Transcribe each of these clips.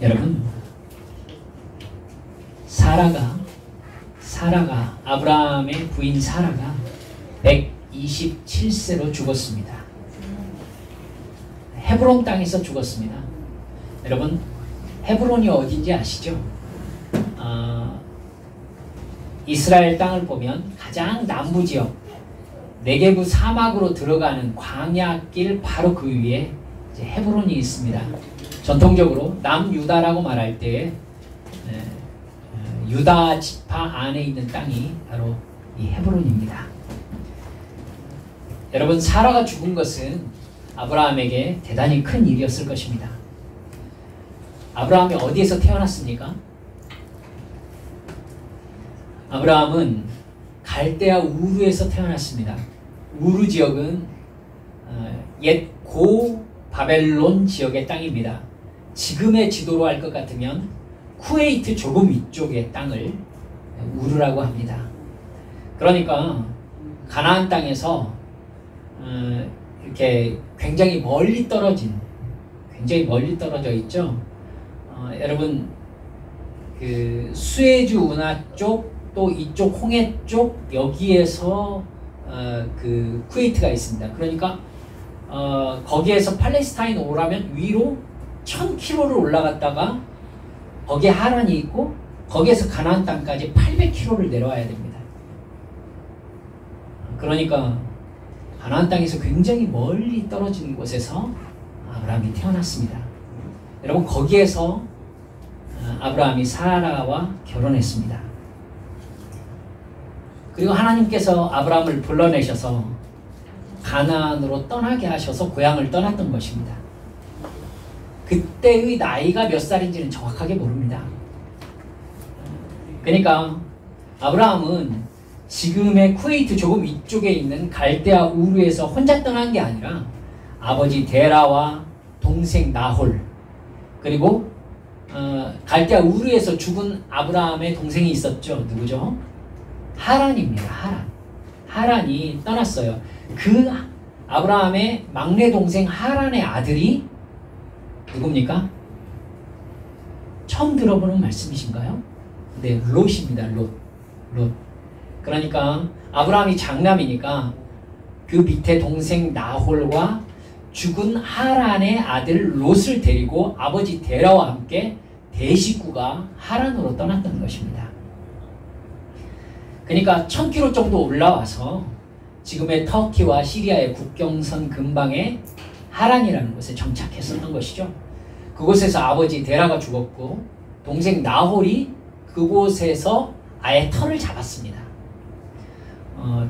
여러분, 사라가 아브라함의 부인 사라가 127세로 죽었습니다. 헤브론 땅에서 죽었습니다. 여러분, 헤브론이 어딘지 아시죠? 이스라엘 땅을 보면 가장 남부 지역 네게브 사막으로 들어가는 광야길 바로 그 위에 이제 헤브론이 있습니다. 전통적으로 남유다라고 말할 때 유다 지파 안에 있는 땅이 바로 이 헤브론입니다. 여러분, 사라가 죽은 것은 아브라함에게 대단히 큰 일이었을 것입니다. 아브라함이 어디에서 태어났습니까? 아브라함은 갈대아 우르에서 태어났습니다. 우르 지역은 옛 고 바벨론 지역의 땅입니다. 지금의 지도로 할 것 같으면 쿠웨이트 조금 위쪽의 땅을 우르라고 합니다. 그러니까 가나안 땅에서 이렇게 굉장히 멀리 떨어져 있죠. 여러분, 그 수에즈 운하 쪽, 또 이쪽 홍해 쪽, 여기에서 그 쿠웨이트가 있습니다. 그러니까 거기에서 팔레스타인 오라면 위로 1000km를 올라갔다가 거기에 하란이 있고, 거기에서 가나안 땅까지 800km를 내려와야 됩니다. 그러니까 가나안 땅에서 굉장히 멀리 떨어진 곳에서 아브라함이 태어났습니다. 여러분, 거기에서 아브라함이 사라와 결혼했습니다. 그리고 하나님께서 아브라함을 불러내셔서 가나안으로 떠나게 하셔서 고향을 떠났던 것입니다. 그때의 나이가 몇 살인지는 정확하게 모릅니다. 그러니까 아브라함은 지금의 쿠웨이트 조금 위쪽에 있는 갈대아 우르에서 혼자 떠난 게 아니라 아버지 데라와 동생 나홀, 그리고 갈대아 우르에서 죽은 아브라함의 동생이 있었죠. 누구죠? 하란입니다. 하란이 떠났어요. 그 아브라함의 막내 동생 하란의 아들이 누굽니까? 처음 들어보는 말씀이신가요? 네, 롯입니다. 롯. 그러니까 아브라함이 장남이니까 그 밑에 동생 나홀과 죽은 하란의 아들 롯을 데리고 아버지 데라와 함께 대식구가 하란으로 떠났던 것입니다. 그러니까 1000km 정도 올라와서 지금의 터키와 시리아의 국경선 근방에 하란이라는 곳에 정착했었던 것이죠. 그곳에서 아버지 데라가 죽었고 동생 나홀이 그곳에서 아예 터를 잡았습니다.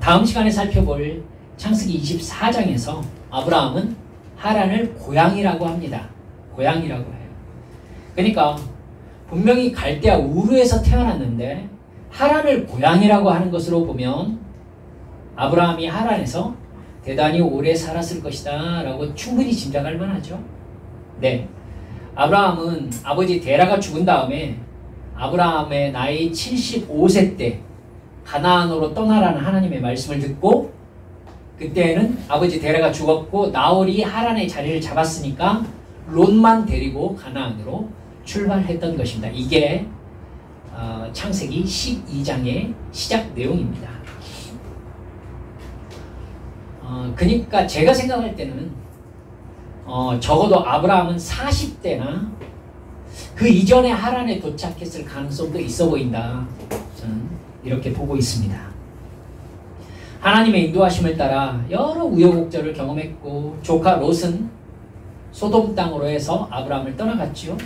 다음 시간에 살펴볼 창세기 24장에서 아브라함은 하란을 고향이라고 합니다. 고향이라고 해요. 그러니까 분명히 갈대아 우르에서 태어났는데 하란을 고향이라고 하는 것으로 보면 아브라함이 하란에서 대단히 오래 살았을 것이다 라고 충분히 짐작할 만하죠. 네, 아브라함은 아버지 데라가 죽은 다음에 아브라함의 나이 75세 때 가나안으로 떠나라는 하나님의 말씀을 듣고, 그때는 아버지 데라가 죽었고 나홀이 하란의 자리를 잡았으니까 롯만 데리고 가나안으로 출발했던 것입니다. 이게 창세기 12장의 시작 내용입니다. 그러니까 제가 생각할 때는 적어도 아브라함은 40대나 그 이전에 하란에 도착했을 가능성도 있어 보인다. 저는 이렇게 보고 있습니다. 하나님의 인도하심을 따라 여러 우여곡절을 경험했고 조카 롯은 소돔 땅으로 해서 아브라함을 떠나갔지요.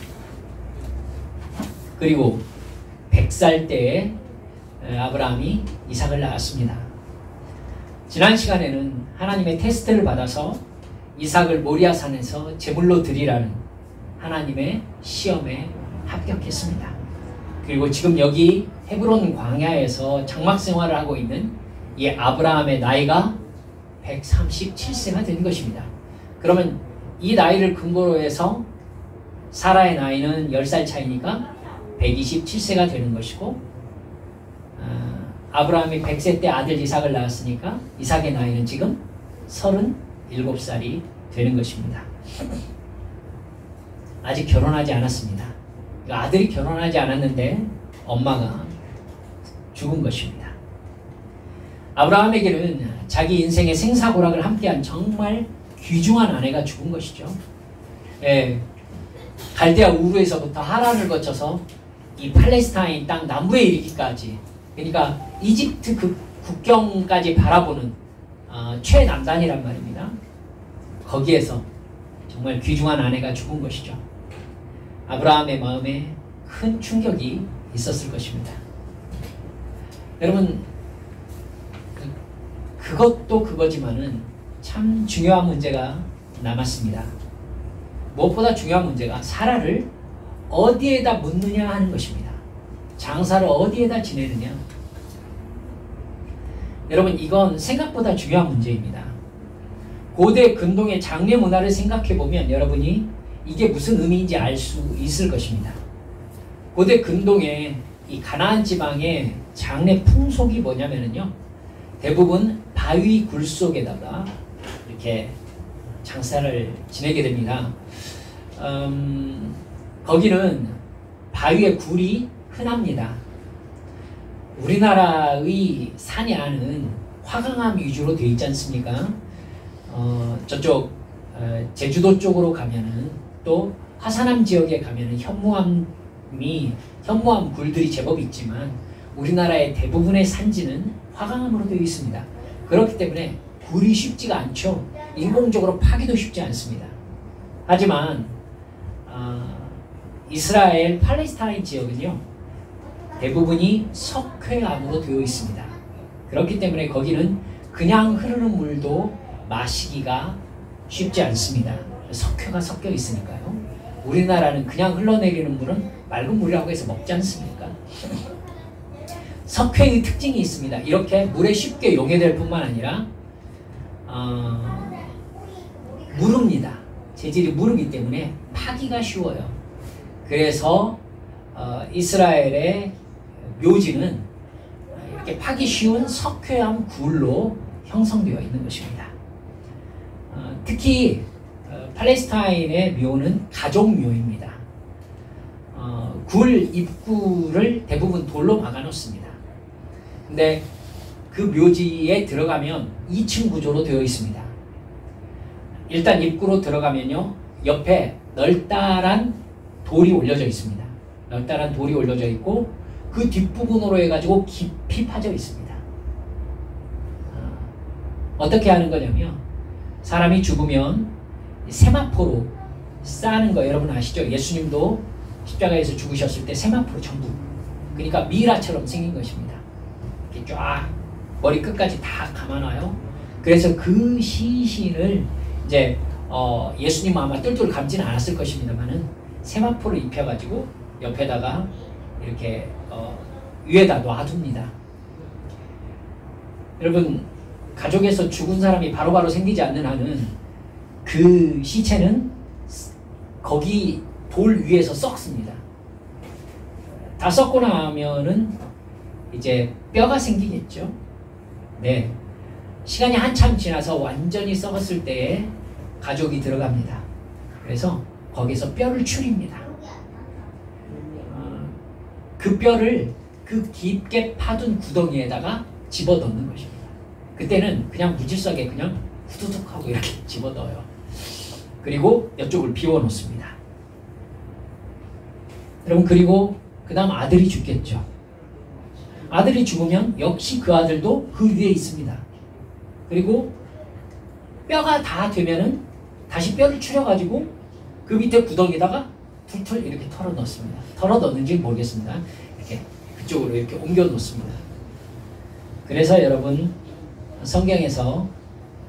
그리고 100살 때에 아브라함이 이삭을 낳았습니다. 지난 시간에는 하나님의 테스트를 받아서 이삭을 모리아산에서 제물로 드리라는 하나님의 시험에 합격했습니다. 그리고 지금 여기 헤브론 광야에서 장막 생활을 하고 있는 이 아브라함의 나이가 137세가 된 것입니다. 그러면 이 나이를 근거로 해서 사라의 나이는 10살 차이니까 127세가 되는 것이고, 아브라함이 100세 때 아들 이삭을 낳았으니까 이삭의 나이는 지금 37살이 되는 것입니다. 아직 결혼하지 않았습니다. 아들이 결혼하지 않았는데 엄마가 죽은 것입니다. 아브라함에게는 자기 인생의 생사고락을 함께한 정말 귀중한 아내가 죽은 것이죠. 예, 갈대아 우르에서부터 하란을 거쳐서 이 팔레스타인 땅 남부에 이르기까지, 그러니까 이집트 그 국경까지 바라보는 최남단이란 말입니다. 거기에서 정말 귀중한 아내가 죽은 것이죠. 아브라함의 마음에 큰 충격이 있었을 것입니다. 여러분, 그것도 그거지만은 참 중요한 문제가 남았습니다. 무엇보다 중요한 문제가 사라를 어디에다 묻느냐 하는 것입니다. 장사를 어디에다 지내느냐. 여러분, 이건 생각보다 중요한 문제입니다. 고대 근동의 장례 문화를 생각해보면 여러분이 이게 무슨 의미인지 알 수 있을 것입니다. 고대 근동의 이 가나안 지방의 장례 풍속이 뭐냐면요, 대부분 바위 굴 속에다가 이렇게 장사를 지내게 됩니다. 거기는 바위에 굴이 흔합니다. 우리나라의 산야는 화강암 위주로 되어 있지 않습니까? 저쪽 제주도 쪽으로 가면은, 또 화산암 지역에 가면은 현무암 굴들이 제법 있지만 우리나라의 대부분의 산지는 화강암으로 되어 있습니다. 그렇기 때문에 굴이 쉽지가 않죠. 인공적으로 파기도 쉽지 않습니다. 하지만 이스라엘 팔레스타인 지역은요, 대부분이 석회암으로 되어 있습니다. 그렇기 때문에 거기는 그냥 흐르는 물도 마시기가 쉽지 않습니다. 석회가 섞여 있으니까요. 우리나라는 그냥 흘러내리는 물은 맑은 물이라고 해서 먹지 않습니까? 석회의 특징이 있습니다. 이렇게 물에 쉽게 용해될 뿐만 아니라 무릅니다. 재질이 무르기 때문에 파기가 쉬워요. 그래서 이스라엘의 묘지는 이렇게 파기 쉬운 석회암 굴로 형성되어 있는 것입니다. 특히 팔레스타인의 묘는 가족묘입니다. 굴 입구를 대부분 돌로 막아 놓습니다. 근데 그 묘지에 들어가면 2층 구조로 되어 있습니다. 일단 입구로 들어가면요, 옆에 널따란 돌이 올려져 있습니다. 널따란 돌이 올려져 있고 그 뒷부분으로 해가지고 깊이 파져 있습니다. 어떻게 하는 거냐면, 사람이 죽으면 세마포로 싸는 거 여러분 아시죠? 예수님도 십자가에서 죽으셨을 때 세마포로 전부, 그러니까 미라처럼 생긴 것입니다. 이렇게 쫙 머리 끝까지 다 감아놔요. 그래서 그 시신을 이제 예수님 아마 똘똘 감지는 않았을 것입니다만은 세마포를 입혀가지고 옆에다가 이렇게 위에다 놔둡니다. 여러분, 가족에서 죽은 사람이 바로바로 생기지 않는 한은 그 시체는 거기 돌 위에서 썩습니다. 다 썩고 나면은 이제 뼈가 생기겠죠. 네, 시간이 한참 지나서 완전히 썩었을 때에 가족이 들어갑니다. 그래서 거기서 뼈를 추립니다. 그 뼈를 그 깊게 파둔 구덩이에다가 집어넣는 것입니다. 그때는 그냥 무질서하게 그냥 후두둑 하고 이렇게 집어넣어요. 그리고 옆쪽을 비워놓습니다. 여러분, 그리고 그 다음 아들이 죽겠죠. 아들이 죽으면 역시 그 아들도 그 위에 있습니다. 그리고 뼈가 다 되면은 다시 뼈를 추려가지고 그 밑에 구덩이에다가 툴툴 이렇게 털어 넣습니다. 털어 넣는지 모르겠습니다. 이렇게 그쪽으로 이렇게 옮겨 놓습니다. 그래서 여러분, 성경에서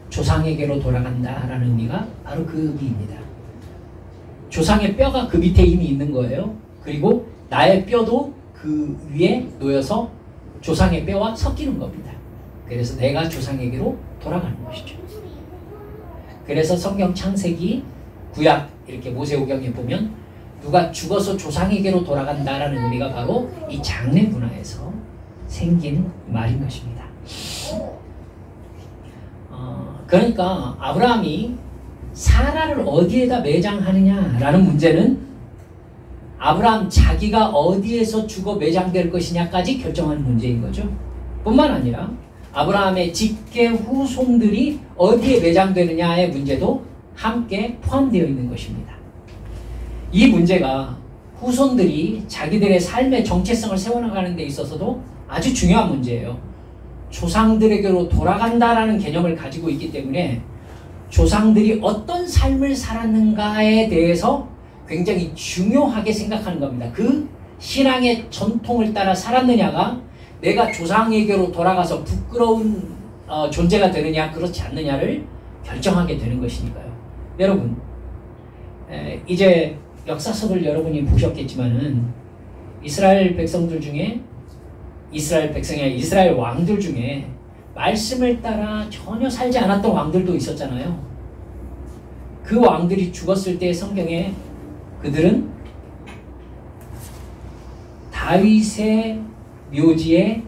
조상에게로 돌아간다라는 의미가 바로 그 의미입니다. 조상의 뼈가 그 밑에 이미 있는 거예요. 그리고 나의 뼈도 그 위에 놓여서 조상의 뼈와 섞이는 겁니다. 그래서 내가 조상에게로 돌아가는 것이죠. 그래서 성경 창세기, 구약 이렇게 모세오경에 보면 누가 죽어서 조상에게로 돌아간다라는 의미가 바로 이 장례 문화에서 생긴 말인 것입니다. 그러니까 아브라함이 사라를 어디에다 매장하느냐라는 문제는 아브라함 자기가 어디에서 죽어 매장될 것이냐까지 결정하는 문제인 거죠. 뿐만 아니라 아브라함의 직계 후손들이 어디에 매장되느냐의 문제도 함께 포함되어 있는 것입니다. 이 문제가 후손들이 자기들의 삶의 정체성을 세워나가는 데 있어서도 아주 중요한 문제예요. 조상들에게로 돌아간다라는 개념을 가지고 있기 때문에 조상들이 어떤 삶을 살았는가에 대해서 굉장히 중요하게 생각하는 겁니다. 그 신앙의 전통을 따라 살았느냐가 내가 조상에게로 돌아가서 부끄러운 존재가 되느냐 그렇지 않느냐를 결정하게 되는 것이니까요. 여러분, 이제 역사책을 여러분이 보셨겠지만은 이스라엘 백성들 중에 이스라엘 왕들 중에 말씀을 따라 전혀 살지 않았던 왕들도 있었잖아요. 그 왕들이 죽었을 때 성경에 그들은 다윗의 묘지에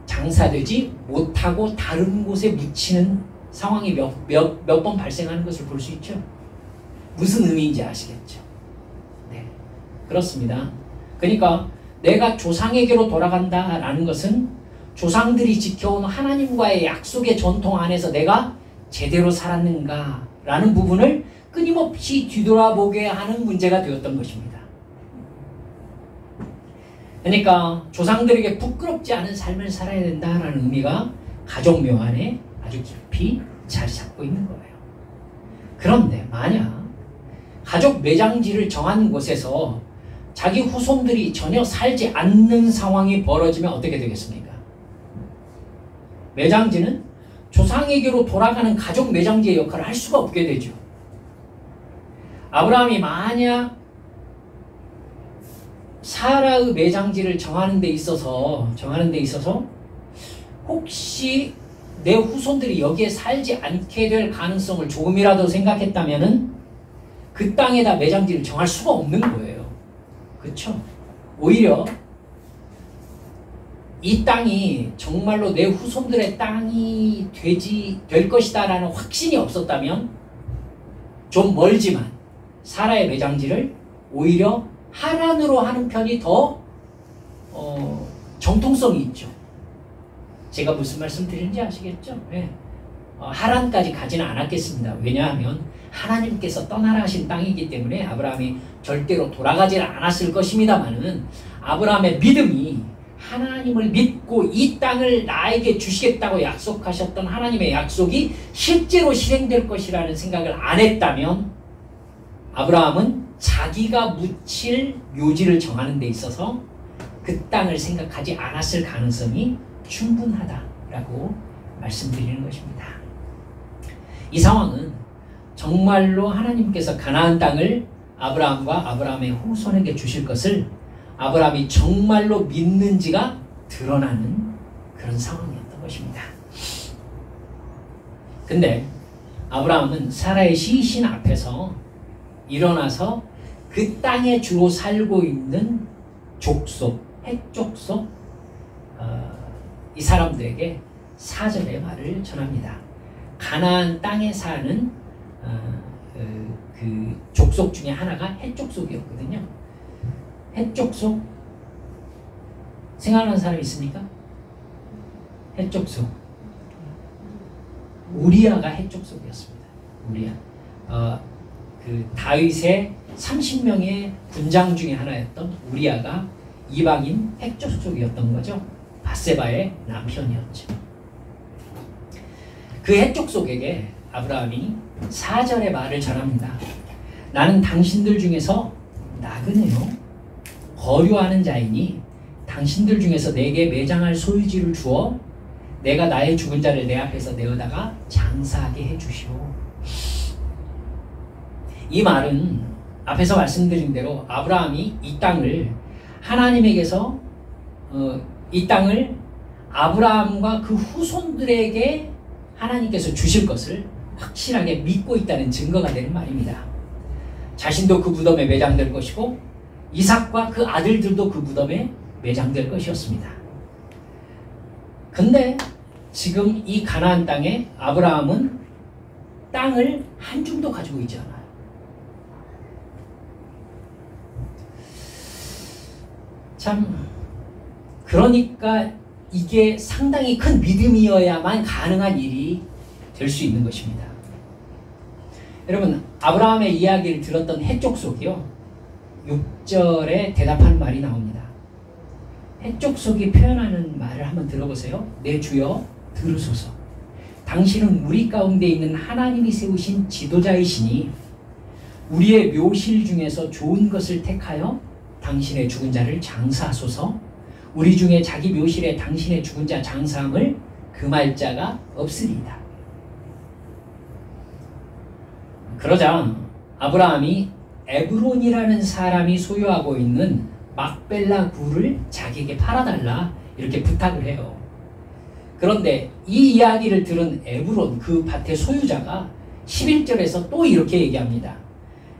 장사되지 못하고 다른 곳에 묻히는 상황이 몇 번 발생하는 것을 볼 수 있죠. 무슨 의미인지 아시겠죠? 네, 그렇습니다. 그러니까 내가 조상에게로 돌아간다라는 것은 조상들이 지켜온 하나님과의 약속의 전통 안에서 내가 제대로 살았는가라는 부분을 끊임없이 뒤돌아보게 하는 문제가 되었던 것입니다. 그러니까 조상들에게 부끄럽지 않은 삶을 살아야 된다라는 의미가 가족묘 안에 아주 깊이 자리 잡고 있는 거예요. 그런데 만약 가족 매장지를 정하는 곳에서 자기 후손들이 전혀 살지 않는 상황이 벌어지면 어떻게 되겠습니까? 매장지는 조상에게로 돌아가는 가족 매장지의 역할을 할 수가 없게 되죠. 아브라함이 만약 사라의 매장지를 정하는 데 있어서 혹시 내 후손들이 여기에 살지 않게 될 가능성을 조금이라도 생각했다면은 그 땅에다 매장지를 정할 수가 없는 거예요. 그렇죠? 오히려 이 땅이 정말로 내 후손들의 땅이 될 것이다라는 확신이 없었다면 좀 멀지만 사라의 매장지를 오히려 하란으로 하는 편이 더 정통성이 있죠. 제가 무슨 말씀 드리는지 아시겠죠? 네. 하란까지 가지는 않았겠습니다. 왜냐하면 하나님께서 떠나라 하신 땅이기 때문에 아브라함이 절대로 돌아가지는 않았을 것입니다만은 아브라함의 믿음이 하나님을 믿고 이 땅을 나에게 주시겠다고 약속하셨던 하나님의 약속이 실제로 실행될 것이라는 생각을 안 했다면 아브라함은 자기가 묻힐 묘지를 정하는 데 있어서 그 땅을 생각하지 않았을 가능성이 충분하다라고 말씀드리는 것입니다. 이 상황은 정말로 하나님께서 가나안 땅을 아브라함과 아브라함의 후손에게 주실 것을 아브라함이 정말로 믿는지가 드러나는 그런 상황이었던 것입니다. 근데 아브라함은 사라의 시신 앞에서 일어나서 그 땅에 주로 살고 있는 족속, 헷족속 이 사람들에게 4절의 말을 전합니다. 가나안 땅에 사는 그 족속 중에 하나가 헷족속이었거든요. 헷족속 생각나는 사람 있습니까? 헷족속 우리아가 헷족속이었습니다. 우리아 그 다윗의 30명의 군장 중에 하나였던 우리아가 이방인 헷족속이었던 거죠. 바세바의 남편이었죠. 그 헷족속에게 아브라함이 4절의 말을 전합니다. 나는 당신들 중에서 나그네요 거류하는 자이니 당신들 중에서 내게 매장할 소유지를 주어 내가 나의 죽은 자를 내 앞에서 내어다가 장사하게 해주시오. 이 말은 앞에서 말씀드린 대로 아브라함이 이 땅을 하나님에게서 이 땅을 아브라함과 그 후손들에게 하나님께서 주실 것을 확실하게 믿고 있다는 증거가 되는 말입니다. 자신도 그 무덤에 매장될 것이고 이삭과 그 아들들도 그 무덤에 매장될 것이었습니다. 근데 지금 이 가나안 땅에 아브라함은 땅을 한 줌도 가지고 있지 않아요. 참 그러니까 이게 상당히 큰 믿음이어야만 가능한 일이 될 수 있는 것입니다. 여러분 아브라함의 이야기를 들었던 해족속이요 6절에 대답하는 말이 나옵니다. 해족속이 표현하는 말을 한번 들어보세요. 내 주여 들으소서. 당신은 우리 가운데 있는 하나님이 세우신 지도자이시니 우리의 묘실 중에서 좋은 것을 택하여 당신의 죽은 자를 장사하소서. 우리 중에 자기 묘실에 당신의 죽은 자 장사함을 금할 자가 없으리이다. 그러자 아브라함이 에브론이라는 사람이 소유하고 있는 막벨라 굴을 자기에게 팔아달라 이렇게 부탁을 해요. 그런데 이 이야기를 들은 에브론 그 밭의 소유자가 11절에서 또 이렇게 얘기합니다.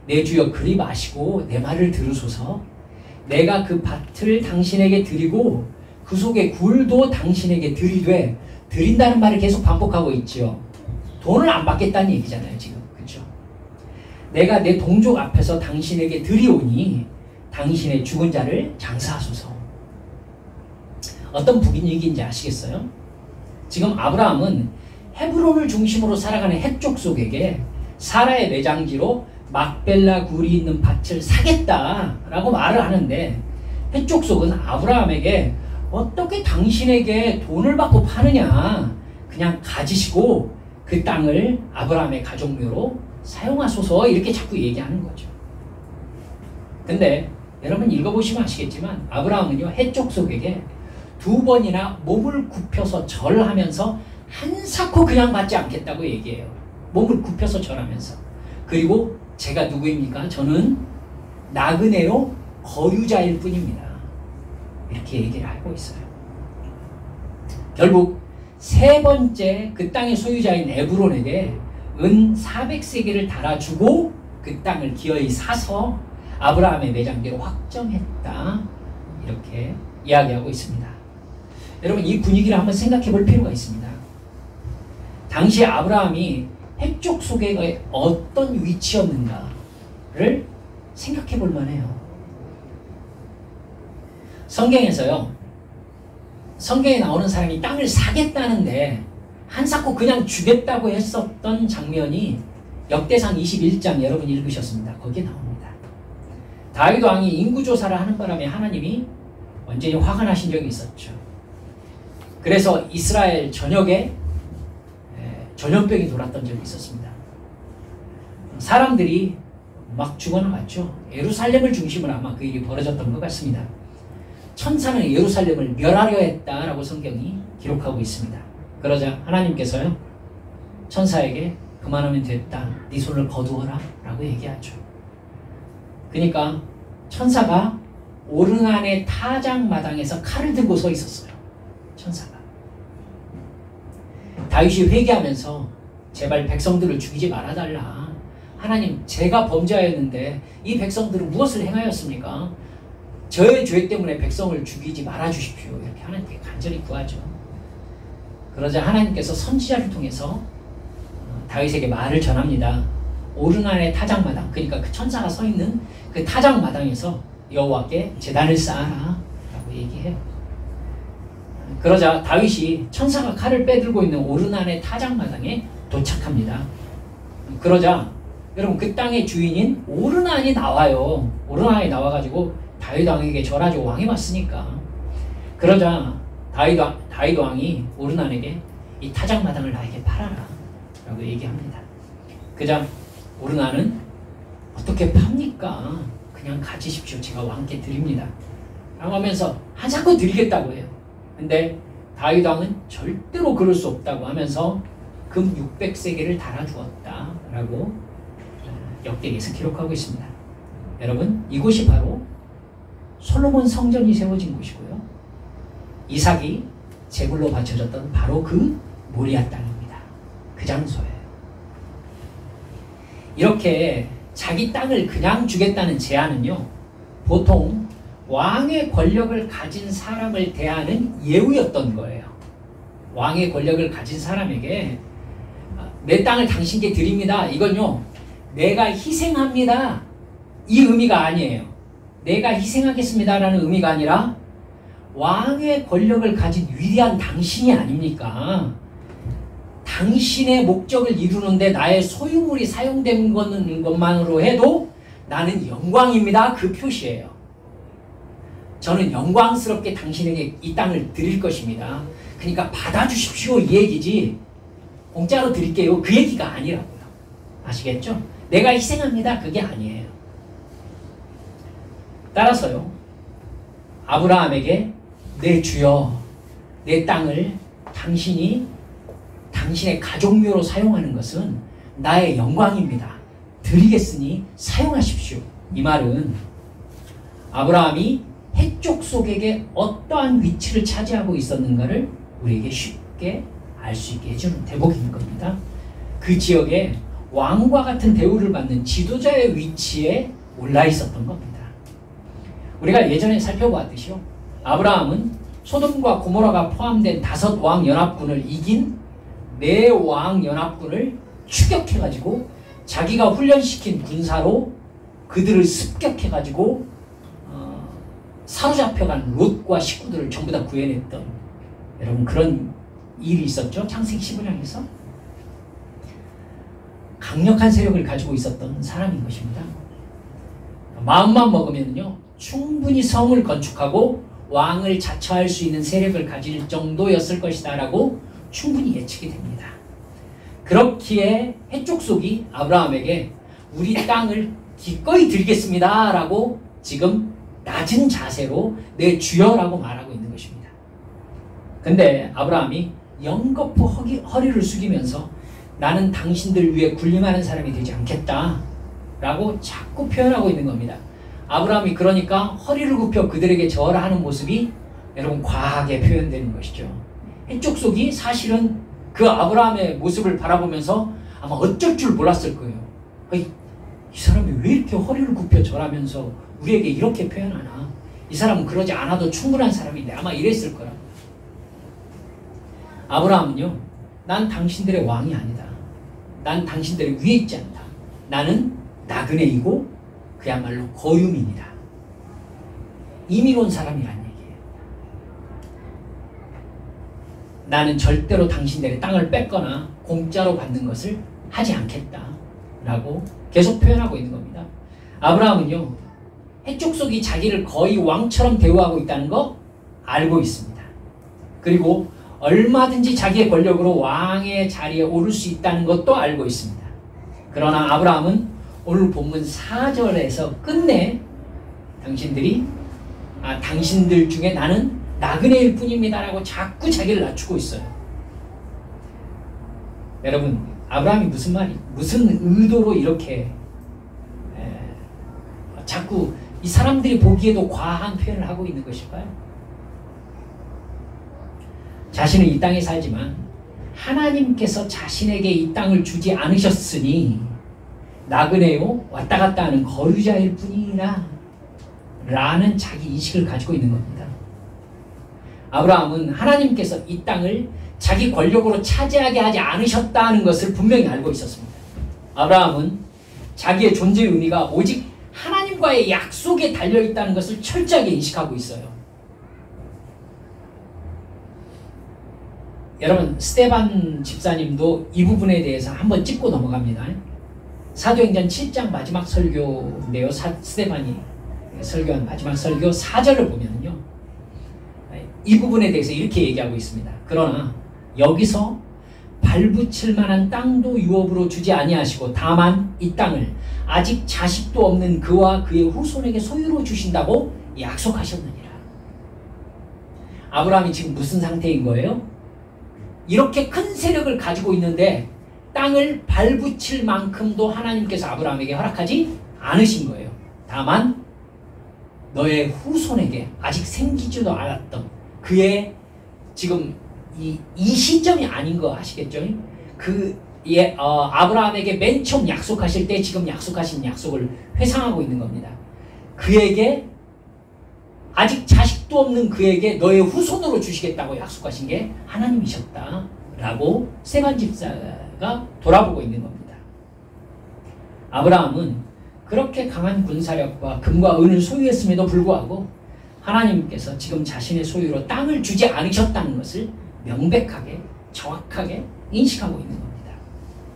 내 주여 그리 마시고 내 말을 들으소서. 내가 그 밭을 당신에게 드리고 그 속의 굴도 당신에게 드리되, 드린다는 말을 계속 반복하고 있죠. 돈을 안 받겠다는 얘기잖아요 지금. 그렇죠? 내가 내 동족 앞에서 당신에게 드리오니 당신의 죽은 자를 장사하소서. 어떤 분위기인지 아시겠어요? 지금 아브라함은 헤브론을 중심으로 살아가는 헷족 속에게 사라의 매장지로 막벨라 굴이 있는 밭을 사겠다라고 말을 하는데, 헷족 속은 아브라함에게 어떻게 당신에게 돈을 받고 파느냐, 그냥 가지시고 그 땅을 아브라함의 가족묘로 사용하소서 이렇게 자꾸 얘기하는 거죠. 근데 여러분 읽어보시면 아시겠지만 아브라함은요 헷족 속에게 2번이나 몸을 굽혀서 절하면서 한사코 그냥 받지 않겠다고 얘기해요. 몸을 굽혀서 절하면서. 그리고 제가 누구입니까? 저는 나그네로 거류자일 뿐입니다. 이렇게 얘기를 하고 있어요. 결국 세 번째 그 땅의 소유자인 에브론에게 은 400세겔을 달아주고 그 땅을 기어이 사서 아브라함의 매장지로 확정했다. 이렇게 이야기하고 있습니다. 여러분 이 분위기를 한번 생각해 볼 필요가 있습니다. 당시 아브라함이 헷족 속에 어떤 위치였는가를 생각해 볼 만해요. 성경에서요, 성경에 나오는 사람이 땅을 사겠다는데 한사코 그냥 주겠다고 했었던 장면이 역대상 21장 여러분 읽으셨습니다. 거기에 나옵니다. 다윗 왕이 인구조사를 하는 바람에 하나님이 완전히 화가 나신 적이 있었죠. 그래서 이스라엘 전역에 전염병이 돌았던 적이 있었습니다. 사람들이 막 죽어나갔죠. 예루살렘을 중심으로 아마 그 일이 벌어졌던 것 같습니다. 천사는 예루살렘을 멸하려 했다라고 성경이 기록하고 있습니다. 그러자 하나님께서요 천사에게 그만하면 됐다, 네 손을 거두어라 라고 얘기하죠. 그러니까 천사가 오르난의 타작마당에서 칼을 들고 서 있었어요. 천사가. 다윗이 회개하면서 제발 백성들을 죽이지 말아달라. 하나님, 제가 범죄하였는데 이 백성들은 무엇을 행하였습니까? 저의 죄 때문에 백성을 죽이지 말아주십시오. 이렇게 하나님께 간절히 구하죠. 그러자 하나님께서 선지자를 통해서 다윗에게 말을 전합니다. 오르난의 타작마당, 그러니까 그 천사가 서 있는 그 타작마당에서 여호와께 제단을 쌓아라 라고 얘기해요. 그러자 다윗이 천사가 칼을 빼들고 있는 오르난의 타작마당에 도착합니다. 그러자 여러분 그 땅의 주인인 오르난이 나와요. 오르난이 나와가지고 다윗 왕에게 절하죠. 왕이 왔으니까. 그러자 다윗 왕이 오르난에게 이 타작마당을 나에게 팔아라 라고 얘기합니다. 그자 오르난은 어떻게 팝니까? 그냥 가지십시오. 제가 왕께 드립니다 라고 하면서 한사코 드리겠다고 해요. 근데 다윗 왕은 절대로 그럴 수 없다고 하면서 금 600세겔을 달아주었다 라고 역대기에서 기록하고 있습니다. 여러분 이곳이 바로 솔로몬 성전이 세워진 곳이고요, 이삭이 제물로 바쳐졌던 바로 그 모리아 땅입니다. 그 장소예요. 이렇게 자기 땅을 그냥 주겠다는 제안은요 보통 왕의 권력을 가진 사람을 대하는 예우였던 거예요. 왕의 권력을 가진 사람에게 내 땅을 당신께 드립니다, 이건요 내가 희생합니다 이 의미가 아니에요. 내가 희생하겠습니다라는 의미가 아니라 왕의 권력을 가진 위대한 당신이 아닙니까? 당신의 목적을 이루는데 나의 소유물이 사용된 것만으로 해도 나는 영광입니다. 그 표시예요. 저는 영광스럽게 당신에게 이 땅을 드릴 것입니다. 그러니까 받아주십시오 이 얘기지 공짜로 드릴게요 그 얘기가 아니라고요. 아시겠죠? 내가 희생합니다 그게 아니에요. 따라서요. 아브라함에게 내 주여 내 땅을 당신이 당신의 가족묘로 사용하는 것은 나의 영광입니다. 드리겠으니 사용하십시오. 이 말은 아브라함이 해족 속에게 어떠한 위치를 차지하고 있었는가를 우리에게 쉽게 알 수 있게 해주는 대목인 겁니다. 그 지역에 왕과 같은 대우를 받는 지도자의 위치에 올라 있었던 겁니다. 우리가 예전에 살펴보았듯이요. 아브라함은 소돔과 고모라가 포함된 5왕 연합군을 이긴 4왕 연합군을 추격해가지고 자기가 훈련시킨 군사로 그들을 습격해가지고 사로잡혀간 롯과 식구들을 전부 다 구해냈던 여러분 그런 일이 있었죠. 창세기 15장에서 강력한 세력을 가지고 있었던 사람인 것입니다. 마음만 먹으면요 충분히 성을 건축하고 왕을 자처할 수 있는 세력을 가질 정도였을 것이다 라고 충분히 예측이 됩니다. 그렇기에 해족속이 아브라함에게 우리 땅을 기꺼이 드리겠습니다 라고 지금 낮은 자세로 내 주여라고 말하고 있는 것입니다. 근데 아브라함이 영겁후 허리를 숙이면서 나는 당신들 위해 군림하는 사람이 되지 않겠다 라고 자꾸 표현하고 있는 겁니다. 아브라함이 그러니까 허리를 굽혀 그들에게 절하는 모습이 여러분 과하게 표현되는 것이죠. 해족속이 사실은 그 아브라함의 모습을 바라보면서 아마 어쩔 줄 몰랐을 거예요. 이 사람이 왜 이렇게 허리를 굽혀 절하면서 우리에게 이렇게 표현하나? 이 사람은 그러지 않아도 충분한 사람인데 아마 이랬을 거라고. 아브라함은요, 난 당신들의 왕이 아니다. 난 당신들의 위에 있지 않다. 나는 나그네이고 그야말로 거유민이다. 이민 온 사람이란 얘기예요. 나는 절대로 당신들의 땅을 뺏거나 공짜로 받는 것을 하지 않겠다 라고 계속 표현하고 있는 겁니다. 아브라함은요 해족속이 자기를 거의 왕처럼 대우하고 있다는 거 알고 있습니다. 그리고 얼마든지 자기의 권력으로 왕의 자리에 오를 수 있다는 것도 알고 있습니다. 그러나 아브라함은 오늘 본문 4절에서 끝내 당신들 중에 나는 나그네일 뿐입니다 라고 자꾸 자기를 낮추고 있어요. 여러분 아브라함이 무슨 의도로 이렇게 자꾸 이 사람들이 보기에도 과한 표현을 하고 있는 것일까요? 자신은 이 땅에 살지만 하나님께서 자신에게 이 땅을 주지 않으셨으니 나그네요 왔다 갔다 하는 거류자일 뿐이라 라는 자기 인식을 가지고 있는 겁니다. 아브라함은 하나님께서 이 땅을 자기 권력으로 차지하게 하지 않으셨다는 것을 분명히 알고 있었습니다. 아브라함은 자기의 존재의 의미가 오직 하나님과의 약속에 달려있다는 것을 철저하게 인식하고 있어요. 여러분 스데반 집사님도 이 부분에 대해서 한번 짚고 넘어갑니다. 사도행전 7장 마지막 설교인데요. 스데반이 설교한 마지막 설교 4절을 보면요. 이 부분에 대해서 이렇게 얘기하고 있습니다. 그러나 여기서 발붙일 만한 땅도 유업으로 주지 아니하시고 다만 이 땅을 아직 자식도 없는 그와 그의 후손에게 소유로 주신다고 약속하셨느니라. 아브라함이 지금 무슨 상태인 거예요? 이렇게 큰 세력을 가지고 있는데 땅을 발붙일 만큼도 하나님께서 아브라함에게 허락하지 않으신 거예요. 다만 너의 후손에게 아직 생기지도 않았던 그의 지금 이 시점이 아닌 거 아시겠죠? 아브라함에게 맨 처음 약속하실 때 지금 약속하신 약속을 회상하고 있는 겁니다. 그에게 아직 자식도 없는 그에게 너의 후손으로 주시겠다고 약속하신 게 하나님이셨다 라고 스데반 집사가 돌아보고 있는 겁니다. 아브라함은 그렇게 강한 군사력과 금과 은을 소유했음에도 불구하고 하나님께서 지금 자신의 소유로 땅을 주지 않으셨다는 것을 명백하게 정확하게 인식하고 있는 겁니다.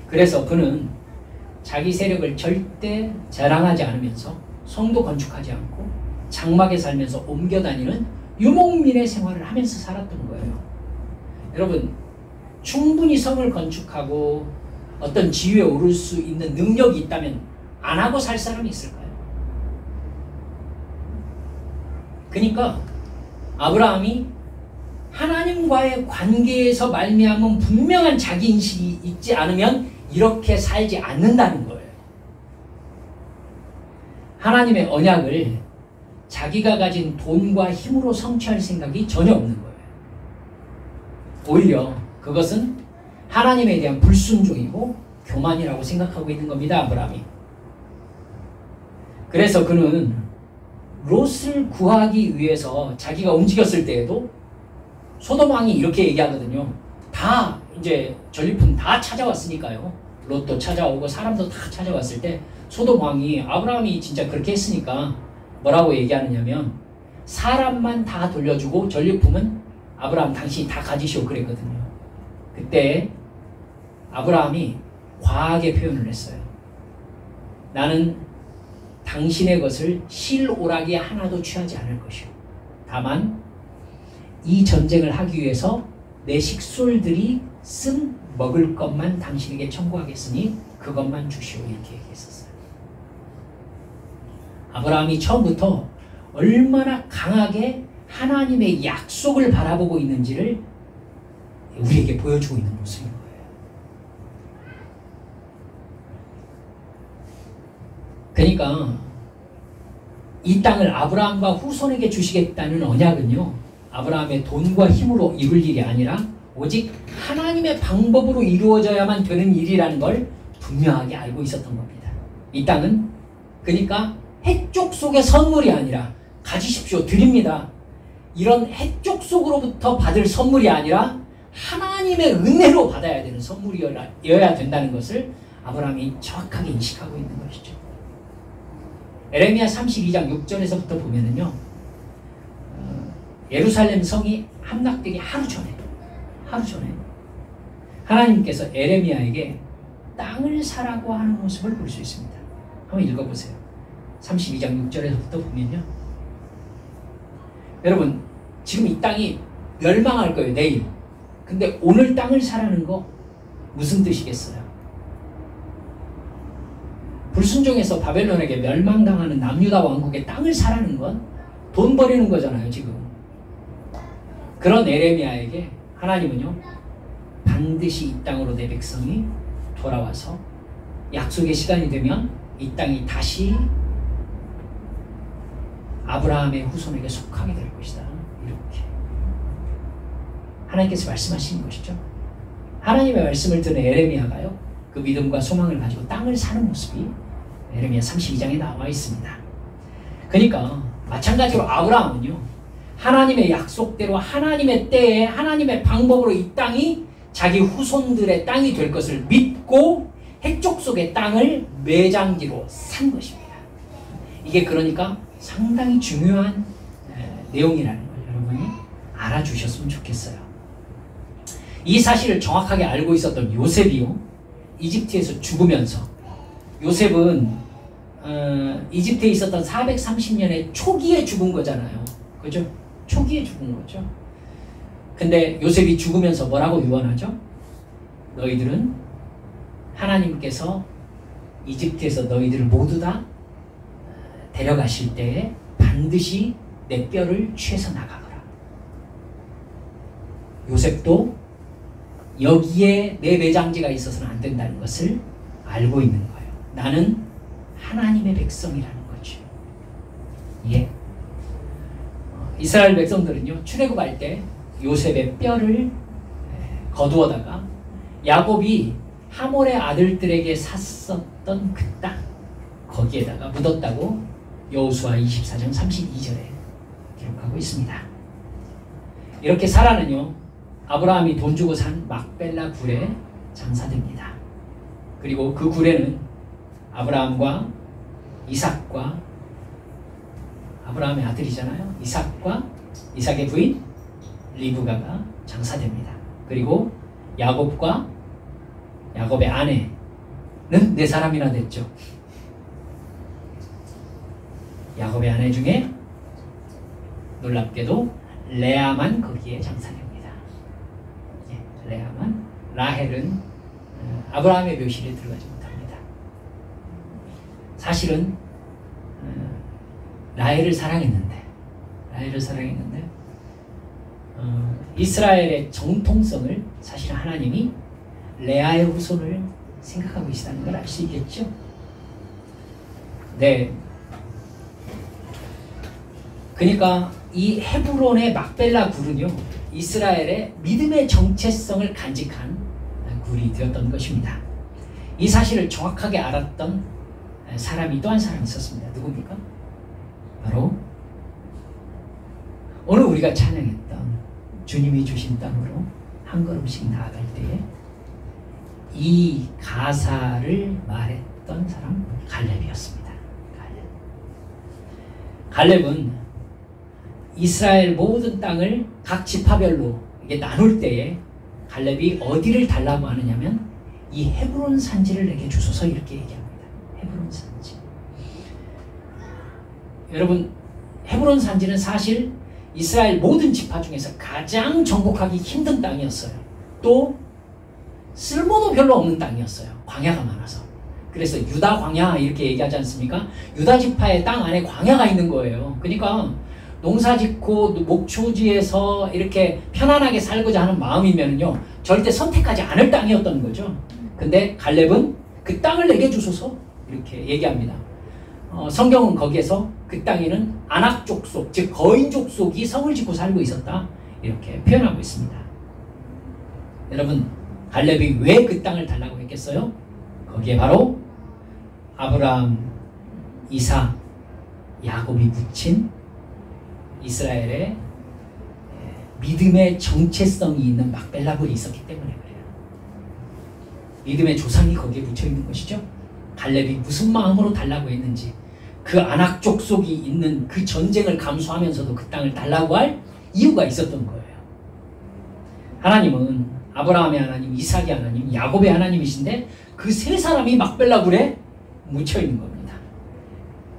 그래서 그는 자기 세력을 절대 자랑하지 않으면서 성도 건축하지 않고 장막에 살면서 옮겨 다니는 유목민의 생활을 하면서 살았던 거예요. 여러분, 충분히 성을 건축하고 어떤 지위에 오를 수 있는 능력이 있다면 안 하고 살 사람이 있을까요? 그러니까 아브라함이 하나님과의 관계에서 말미암은 분명한 자기인식이 있지 않으면 이렇게 살지 않는다는 거예요. 하나님의 언약을 자기가 가진 돈과 힘으로 성취할 생각이 전혀 없는 거예요. 오히려 그것은 하나님에 대한 불순종이고 교만이라고 생각하고 있는 겁니다. 아브라함이. 그래서 그는 롯을 구하기 위해서 자기가 움직였을 때에도 소돔 왕이 이렇게 얘기하거든요. 다 이제 전리품 다 찾아왔으니까요. 롯도 찾아오고 사람도 다 찾아왔을 때 소돔 왕이 아브라함이 진짜 그렇게 했으니까 뭐라고 얘기하느냐면 사람만 다 돌려주고 전리품은 아브라함 당신이 다 가지시오 그랬거든요. 그때 아브라함이 과하게 표현을 했어요. 나는 당신의 것을 실오라기 하나도 취하지 않을 것이오. 다만 이 전쟁을 하기 위해서 내 식솔들이 쓴 먹을 것만 당신에게 청구하겠으니 그것만 주시오. 이렇게 얘기했었어요. 아브라함이 처음부터 얼마나 강하게 하나님의 약속을 바라보고 있는지를 우리에게 보여주고 있는 모습인 거예요. 그러니까 이 땅을 아브라함과 후손에게 주시겠다는 언약은요, 아브라함의 돈과 힘으로 이룰 일이 아니라 오직 하나님의 방법으로 이루어져야만 되는 일이라는 걸 분명하게 알고 있었던 겁니다. 이 땅은 그러니까 해쪽 속의 선물이 아니라 가지십시오 드립니다. 이런 해쪽 속으로부터 받을 선물이 아니라 하나님의 은혜로 받아야 되는 선물이어야 된다는 것을 아브라함이 정확하게 인식하고 있는 것이죠. 에레미야 32장 6절에서부터 보면은요, 예루살렘 성이 함락되기 하루 전에 하나님께서 에레미야에게 땅을 사라고 하는 모습을 볼 수 있습니다. 한번 읽어보세요. 32장 6절에서부터 보면요, 여러분 지금 이 땅이 멸망할 거예요. 내일. 근데 오늘 땅을 사라는 거 무슨 뜻이겠어요? 불순종해서 바벨론에게 멸망당하는 남유다 왕국의 땅을 사라는 건 돈 버리는 거잖아요. 지금. 그런 에레미야에게 하나님은요, 반드시 이 땅으로 내 백성이 돌아와서 약속의 시간이 되면 이 땅이 다시 아브라함의 후손에게 속하게 될 것이다. 이렇게 하나님께서 말씀하시는 것이죠. 하나님의 말씀을 듣는 에레미야가요, 그 믿음과 소망을 가지고 땅을 사는 모습이 에레미야 32장에 나와 있습니다. 그러니까 마찬가지로 아브라함은요, 하나님의 약속대로 하나님의 때에 하나님의 방법으로 이 땅이 자기 후손들의 땅이 될 것을 믿고 해쪽 속의 땅을 매장지로 산 것입니다. 이게 그러니까 상당히 중요한 내용이라는 걸 여러분이 알아주셨으면 좋겠어요. 이 사실을 정확하게 알고 있었던 요셉이요, 이집트에서 죽으면서, 요셉은 이집트에 있었던 430년의 초기에 죽은 거잖아요. 그죠? 초기에 죽은 거죠. 근데 요셉이 죽으면서 뭐라고 유언하죠? 너희들은 하나님께서 이집트에서 너희들을 모두 다 데려가실 때에 반드시 내 뼈를 취해서 나가거라. 요셉도 여기에 내 매장지가 있어서는 안 된다는 것을 알고 있는 거예요. 나는 하나님의 백성이라는 거죠. 예. 이스라엘 백성들은요, 출애굽할 때 요셉의 뼈를 거두어다가 야곱이 하몰의 아들들에게 샀었던 그 땅, 거기에다가 묻었다고 여호수아 24장 32절에 기록하고 있습니다. 이렇게 사라는요, 아브라함이 돈 주고 산 막벨라 굴에 장사됩니다. 그리고 그 굴에는 아브라함과 이삭과 아브라함의 아들이잖아요. 이삭의 부인 리브가가 장사됩니다. 그리고 야곱과 야곱의 아내는 4사람이나 됐죠. 야곱의 아내 중에 놀랍게도 레아만 거기에 장사됩니다. 레아만. 라헬은 아브라함의 묘실에 들어가지 못합니다. 사실은 라헬을 사랑했는데 이스라엘의 정통성을 사실 하나님이 레아의 후손을 생각하고 계시다는 걸 알 수 있겠죠. 네. 그러니까 이 헤브론의 막벨라 굴은요, 이스라엘의 믿음의 정체성을 간직한 굴이 되었던 것입니다. 이 사실을 정확하게 알았던 사람이 또 한 사람이 있었습니다. 누굽니까? 바로 오늘 우리가 찬양했던 주님이 주신 땅으로 한 걸음씩 나아갈 때에 이 가사를 말했던 사람 갈렙이었습니다. 갈렙은 이스라엘 모든 땅을 각 지파별로 이게 나눌 때에 갈렙이 어디를 달라고 하느냐면 이 헤브론 산지를 내게 주소서 이렇게 얘기합니다. 헤브론 산지. 여러분, 헤브론 산지는 사실 이스라엘 모든 지파 중에서 가장 정복하기 힘든 땅이었어요. 또 쓸모도 별로 없는 땅이었어요. 광야가 많아서. 그래서 유다 광야 이렇게 얘기하지 않습니까? 유다 지파의 땅 안에 광야가 있는 거예요. 그러니까 농사 짓고 목초지에서 이렇게 편안하게 살고자 하는 마음이면요, 절대 선택하지 않을 땅이었던 거죠. 근데 갈렙은 그 땅을 내게 주소서 이렇게 얘기합니다. 성경은 거기에서 그 땅에는 아낙 족속, 즉 거인 족속이 성을 짓고 살고 있었다 이렇게 표현하고 있습니다. 여러분, 갈렙이 왜 그 땅을 달라고 했겠어요? 거기에 바로 아브라함, 이삭, 야곱이 묻힌 이스라엘의 믿음의 정체성이 있는 막벨라굴이 있었기 때문에 그래요. 믿음의 조상이 거기에 묻혀 있는 것이죠. 갈렙이 무슨 마음으로 달라고 했는지, 그 아낙 족속이 있는 그 전쟁을 감수하면서도 그 땅을 달라고 할 이유가 있었던 거예요. 하나님은 아브라함의 하나님, 이삭의 하나님, 야곱의 하나님이신데 그 3사람이 막벨라굴에 묻혀 있는 겁니다.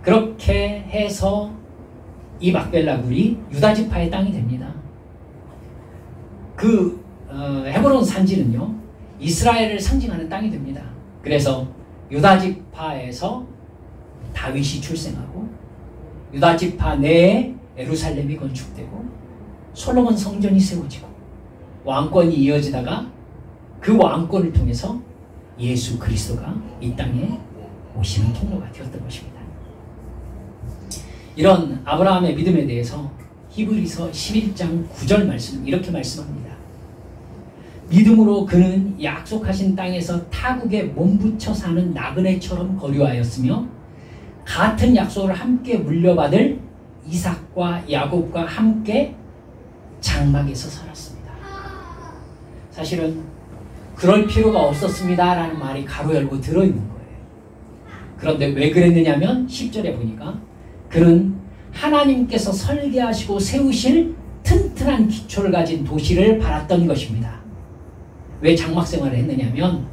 그렇게 해서 이 막벨라굴이 유다 지파의 땅이 됩니다. 그 헤브론 산지는요, 이스라엘을 상징하는 땅이 됩니다. 그래서 유다 지파에서 다윗이 출생하고 유다 지파 내에 예루살렘이 건축되고 솔로몬 성전이 세워지고 왕권이 이어지다가 그 왕권을 통해서 예수 그리스도가 이 땅에 오시는 통로가 되었던 것입니다. 이런 아브라함의 믿음에 대해서 히브리서 11장 9절 말씀 이렇게 말씀합니다. 믿음으로 그는 약속하신 땅에서 타국에 몸붙여 사는 나그네처럼 거류하였으며 같은 약속을 함께 물려받을 이삭과 야곱과 함께 장막에서 살았습니다. 사실은 그럴 필요가 없었습니다 라는 말이 가로 열고 들어있는 거예요. 그런데 왜 그랬느냐면 10절에 보니까 그는 하나님께서 설계하시고 세우실 튼튼한 기초를 가진 도시를 바랐던 것입니다. 왜 장막 생활을 했느냐면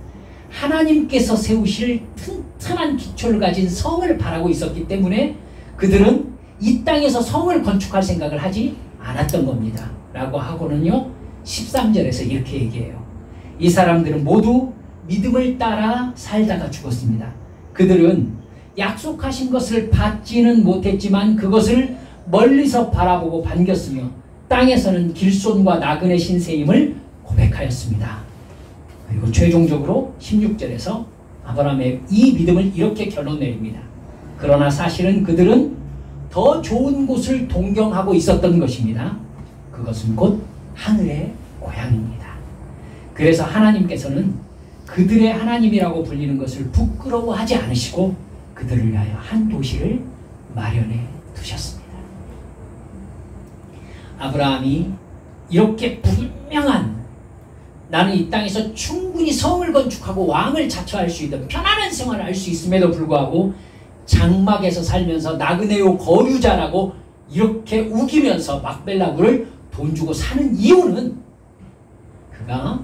하나님께서 세우실 튼튼한 기초를 가진 성을 바라고 있었기 때문에 그들은 이 땅에서 성을 건축할 생각을 하지 않았던 겁니다. 라고 하고는요 13절에서 이렇게 얘기해요. 이 사람들은 모두 믿음을 따라 살다가 죽었습니다. 그들은 약속하신 것을 받지는 못했지만 그것을 멀리서 바라보고 반겼으며 땅에서는 길손과 나그네 신세임을 고백하였습니다. 그리고 최종적으로 16절에서 아브라함의 이 믿음을 이렇게 결론 내립니다. 그러나 사실은 그들은 더 좋은 곳을 동경하고 있었던 것입니다. 그것은 곧 하늘의 고향입니다. 그래서 하나님께서는 그들의 하나님이라고 불리는 것을 부끄러워하지 않으시고 그들을 위하여 한 도시를 마련해 두셨습니다. 아브라함이 이렇게 분명한 나는 이 땅에서 충분히 성을 건축하고 왕을 자처할 수 있는 편안한 생활을 할 수 있음에도 불구하고 장막에서 살면서 나그네요 거류자라고 이렇게 우기면서 막벨라구를 돈 주고 사는 이유는 그가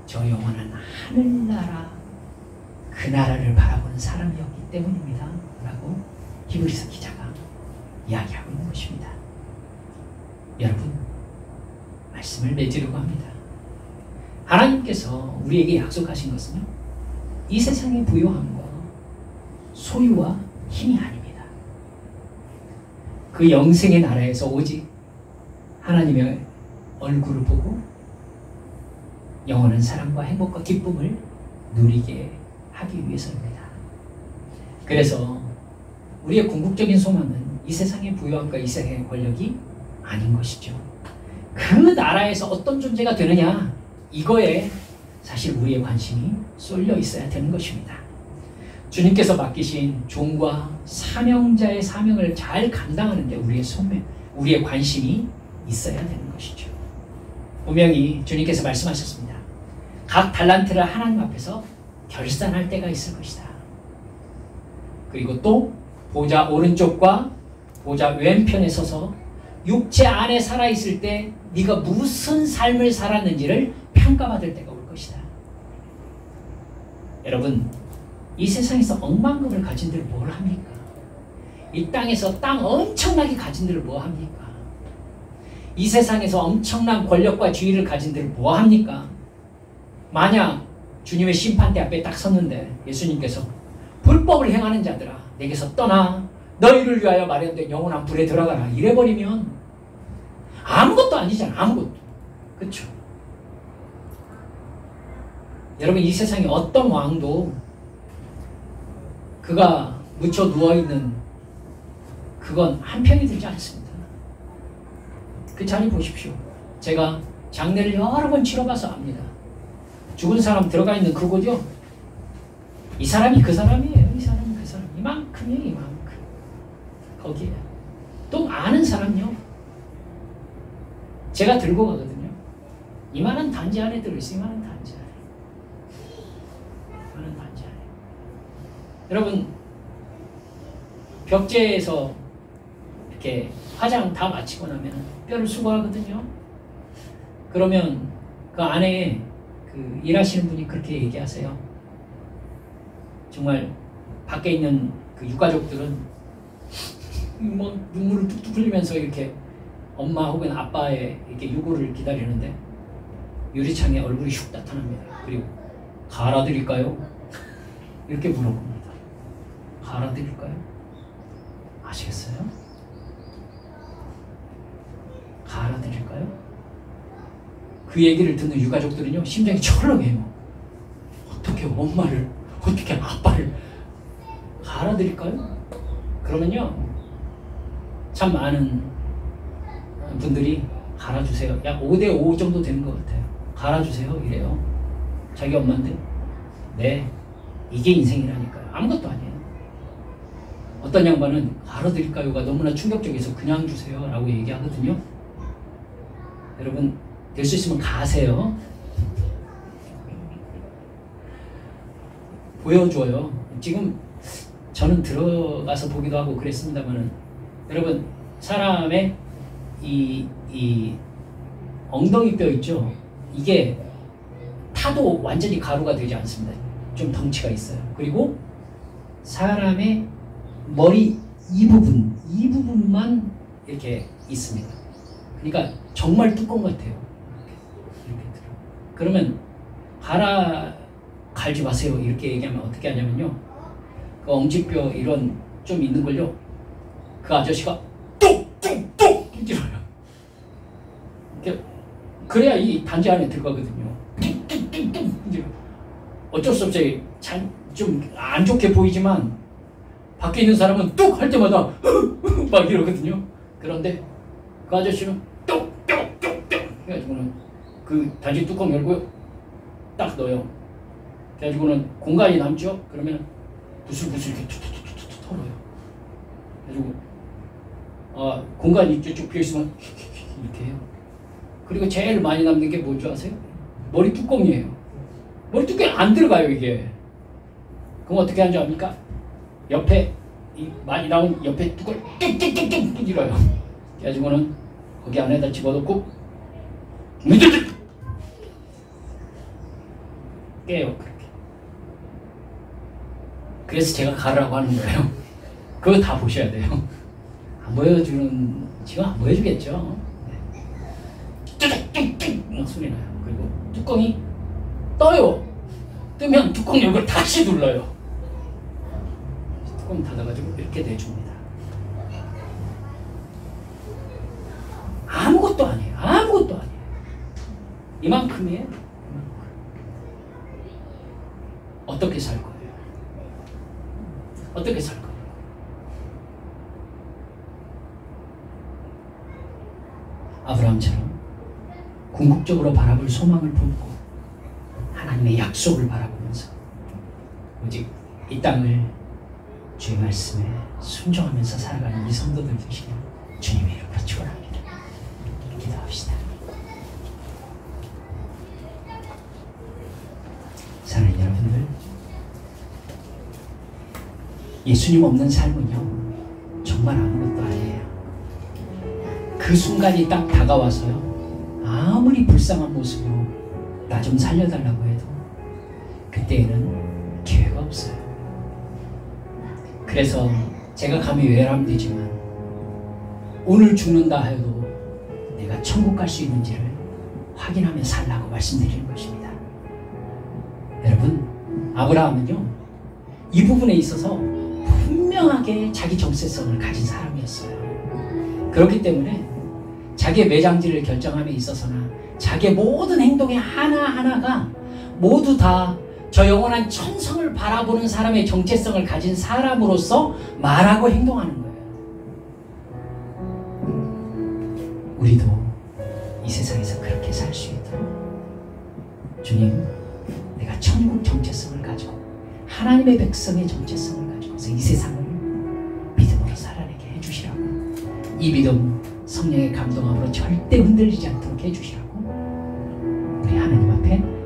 저 영원한 하늘나라 그 나라를 바라보는 사람이었기 때문입니다 라고 히브리서 기자가 이야기하고 있는 것입니다. 여러분, 말씀을 맺으려고 합니다. 하나님께서 우리에게 약속하신 것은요, 이 세상의 부요함과 소유와 힘이 아닙니다. 그 영생의 나라에서 오직 하나님의 얼굴을 보고 영원한 사랑과 행복과 기쁨을 누리게 하기 위해서입니다. 그래서 우리의 궁극적인 소망은 이 세상의 부요함과 이 세상의 권력이 아닌 것이죠. 그 나라에서 어떤 존재가 되느냐, 이거에 사실 우리의 관심이 쏠려 있어야 되는 것입니다. 주님께서 맡기신 종과 사명자의 사명을 잘 감당하는 데 우리의 관심이 있어야 되는 것이죠. 분명히 주님께서 말씀하셨습니다. 각 달란트를 하나님 앞에서 결산할 때가 있을 것이다. 그리고 또 보좌 오른쪽과 보좌 왼편에 서서 육체 안에 살아있을 때 네가 무슨 삶을 살았는지를 평가받을 때가 올 것이다. 여러분, 이 세상에서 억만금을 가진들 뭘 합니까? 이 땅에서 땅 엄청나게 가진들 뭐 합니까? 이 세상에서 엄청난 권력과 지위를 가진들 뭐 합니까? 만약 주님의 심판대 앞에 딱 섰는데 예수님께서 불법을 행하는 자들아 내게서 떠나 너희를 위하여 마련된 영원한 불에 들어가라 이래버리면 아무것도 아니잖아. 아무것도. 그렇죠? 여러분, 이 세상에 어떤 왕도 그가 묻혀 누워있는 그건 한 편이 들지 않습니다. 그 자리 보십시오. 제가 장례를 여러 번 치러봐서 압니다. 죽은 사람 들어가 있는 그곳이요, 이 사람이 그 사람이에요. 이 사람이 그 사람. 이만큼이에요. 이만큼. 거기에 또 아는 사람요, 제가 들고 가거든요. 이만한 단지 안에 들어있어요. 이만한 단지 안에. 이만한 단지 안에. 여러분, 벽제에서 이렇게 화장 다 마치고 나면 뼈를 수거하거든요. 그러면 그 안에 그 일하시는 분이 그렇게 얘기하세요. 정말 밖에 있는 그 유가족들은 뭐 눈물을 뚝뚝 흘리면서 이렇게 엄마 혹은 아빠의 이렇게 유고를 기다리는데 유리창에 얼굴이 슉 나타납니다. 그리고 갈아드릴까요? 이렇게 물어봅니다. 갈아드릴까요? 아시겠어요? 갈아드릴까요? 그 얘기를 듣는 유가족들은요, 심장이 철렁해요. 어떻게 엄마를, 어떻게 아빠를 갈아드릴까요? 그러면요, 참 많은 분들이 갈아주세요. 약 5대5 정도 되는 것 같아요. 갈아주세요 이래요. 자기 엄마인데. 네, 이게 인생이라니까요. 아무것도 아니에요. 어떤 양반은 갈아드릴까요가 너무나 충격적이어서 그냥 주세요 라고 얘기하거든요. 여러분, 될 수 있으면 가세요. 보여줘요. 지금 저는 들어가서 보기도 하고 그랬습니다만은, 여러분, 사람의 이 엉덩이 뼈 있죠? 이게 타도 완전히 가루가 되지 않습니다. 좀 덩치가 있어요. 그리고 사람의 머리 이 부분만 이렇게 있습니다. 그러니까 정말 뚜껑 같아요. 이렇게 들어. 그러면 갈지 마세요 이렇게 얘기하면 어떻게 하냐면요, 그 엄지뼈 이런 좀 있는 걸요, 그 아저씨가 뚝뚝뚝 찔러요. 그래야 이 단지 안에 들어가거든요. 어쩔 수 없이 좀 안 좋게 보이지만 밖에 있는 사람은 뚝 할 때마다 막 이러거든요. 그런데 그 아저씨는 뚝뚝뚝뚝 해가지고는 그 단지 뚜껑 열고요, 딱 넣어요. 그래가지고는 공간이 남죠. 그러면 부슬부슬 이렇게 툭툭툭툭 털어요. 그래가지고 공간이 쭉 비어있으면 이렇게 해요. 그리고 제일 많이 남는 게 뭔지 아세요? 머리 뚜껑이에요. 머리 뚜껑이 안 들어가요 이게. 그럼 어떻게 하는지 압니까? 옆에 많이 나온 옆에 뚜껑을 뚝뚝뚝뚝 두드려요. 그래가지고는 거기 안에다 집어넣고 무드득 깨요. 그렇게. 그래서 제가 가라고 하는 거예요. 그거 다 보셔야 돼요. 안 보여주는 지금 안 보여주겠죠. 뚝뚝뚝 소리 나요. 그리고 뚜껑이 떠요. 뜨면 뚜껑 열고 다시 눌러요. 뚜껑 닫아가지고 이렇게 내줍니다. 아무것도 아니에요. 아무것도 아니에요. 이만큼이에요. 어떻게 살 거예요? 어떻게 살 거예요? 아브라함처럼 궁극적으로 바라볼 소망을 품고 하나님의 약속을 바라보면서 오직 이 땅을 주의 말씀에 순종하면서 살아가는 이 성도들 되시길 주님의 이름으로 축원합니다. 기도합시다. 사랑하는 여러분들, 예수님 없는 삶은요 정말 아무것도 아니에요. 그 순간이 딱 다가와서요 아무리 불쌍한 모습으로 나 좀 살려달라고 해도 그때에는 기회가 없어요. 그래서 제가 감히 외람되지만 오늘 죽는다 해도 내가 천국 갈 수 있는지를 확인하며 살라고 말씀드리는 것입니다. 여러분, 아브라함은요 이 부분에 있어서 분명하게 자기 정체성을 가진 사람이었어요. 그렇기 때문에 자기의 매장지를 결정함에 있어서나 자기의 모든 행동의 하나하나가 모두 다 저 영원한 천성을 바라보는 사람의 정체성을 가진 사람으로서 말하고 행동하는 거예요. 우리도 이 세상에서 그렇게 살 수 있도록 주님, 내가 천국 정체성을 가지고 하나님의 백성의 정체성을 가지고서 이 세상을 믿음으로 살아내게 해주시라고, 이 믿음 성령의 감동함으로 절대 흔들리지 않도록 해주시라고 우리 하나님 앞에